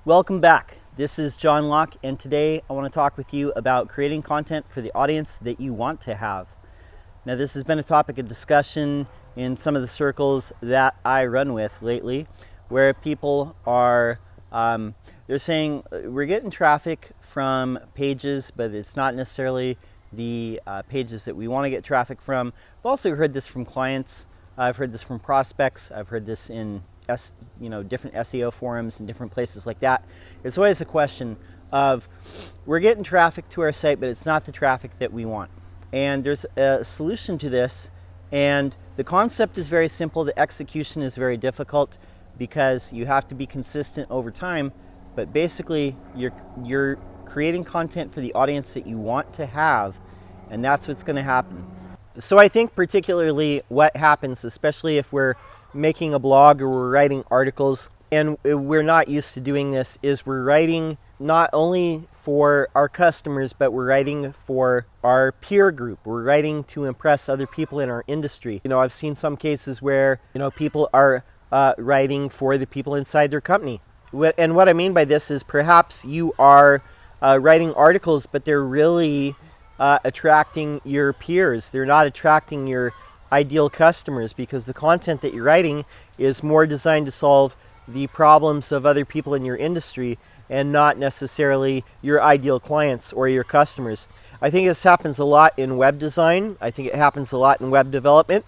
Welcome back. This is John Locke, and today I want to talk with you about creating content for the audience that you want to have. Now, this has been a topic of discussion in some of the circles that I run with lately, where people are they're saying we're getting traffic from pages, but it's not necessarily the pages that we want to get traffic from. I've also heard this from clients. I've heard this from prospects. I've heard this in different SEO forums and different places like that. It's always a question of we're getting traffic to our site, but it's not the traffic that we want. And there's a solution to this, and the concept is very simple. The execution is very difficult because you have to be consistent over time. But basically, you're creating content for the audience that you want to have, and that's what's going to happen. So I think particularly what happens, especially if we're making a blog or we're writing articles, and we're not used to doing this, is we're writing not only for our customers, but we're writing for our peer group. We're writing to impress other people in our industry. I've seen some cases where, people are writing for the people inside their company. And what I mean by this is perhaps you are writing articles, but they're really attracting your peers. They're not attracting your ideal customers, because the content that you're writing is more designed to solve the problems of other people in your industry and not necessarily your ideal clients or your customers. I think this happens a lot in web design. I think it happens a lot in web development,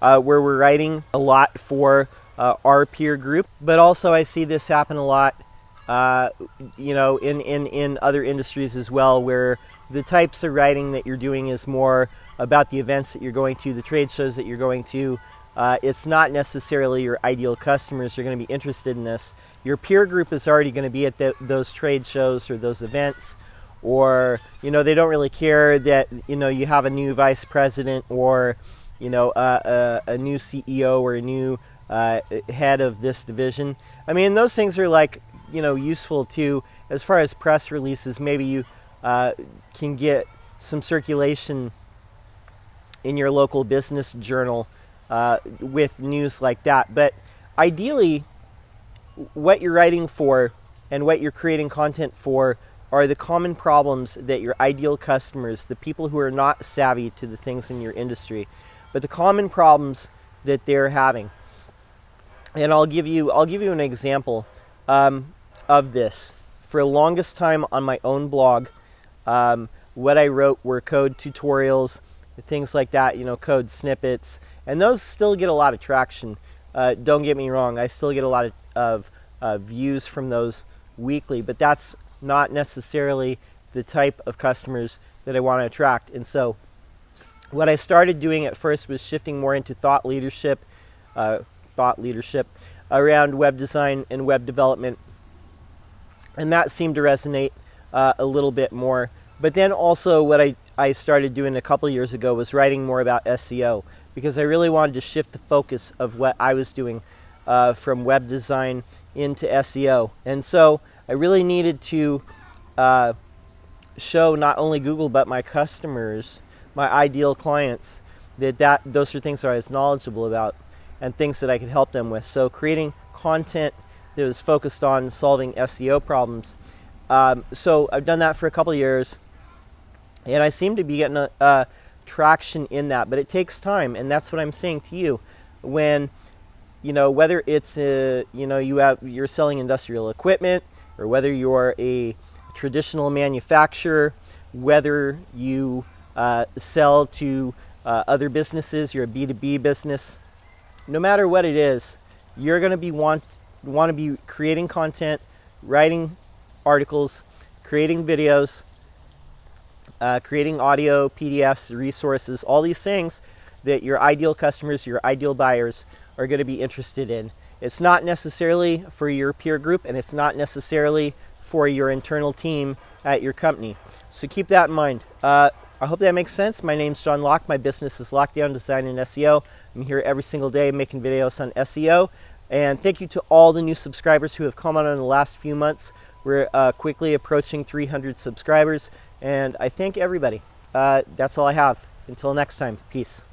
where we're writing a lot for our peer group. But also I see this happen a lot in other industries as well, where the types of writing that you're doing is more about the events that you're going to, the trade shows that you're going to. It's not necessarily your ideal customers are going to be interested in this. Your peer group is already going to be at those trade shows or those events, or they don't really care that you have a new vice president or a new CEO or a new head of this division. I mean, those things are useful too, as far as press releases. Maybe you can get some circulation in your local business journal with news like that. But ideally, what you're writing for and what you're creating content for are the common problems that your ideal customers, the people who are not savvy to the things in your industry, but the common problems that they're having. And I'll give you an example of this. For the longest time on my own blog, what I wrote were code tutorials, things like that, code snippets, and those still get a lot of traction. Don't get me wrong, I still get a lot of views from those weekly, but that's not necessarily the type of customers that I want to attract. And so what I started doing at first was shifting more into thought leadership around web design and web development, and that seemed to resonate a little bit more. But then also what I started doing a couple years ago was writing more about SEO, because I really wanted to shift the focus of what I was doing from web design into SEO. And so I really needed to show not only Google but my customers, my ideal clients, that those are things that I was knowledgeable about and things that I could help them with. So creating content that was focused on solving SEO problems. So I've done that for a couple of years, and I seem to be getting traction in that, but it takes time. And that's what I'm saying to you. When, whether it's, you're selling industrial equipment, or whether you're a traditional manufacturer, whether you sell to other businesses, you're a B2B business, no matter what it is, you're going to want to be creating content, writing articles, creating videos, creating audio, PDFs, resources, all these things that your ideal customers, your ideal buyers are going to be interested in. It's not necessarily for your peer group, and it's not necessarily for your internal team at your company. So keep that in mind. I hope that makes sense. My name's John Locke. My business is Lockedown Design and SEO. I'm here every single day making videos on SEO. And thank you to all the new subscribers who have come on in the last few months. We're quickly approaching 300 subscribers, and I thank everybody. That's all I have. Until next time, peace.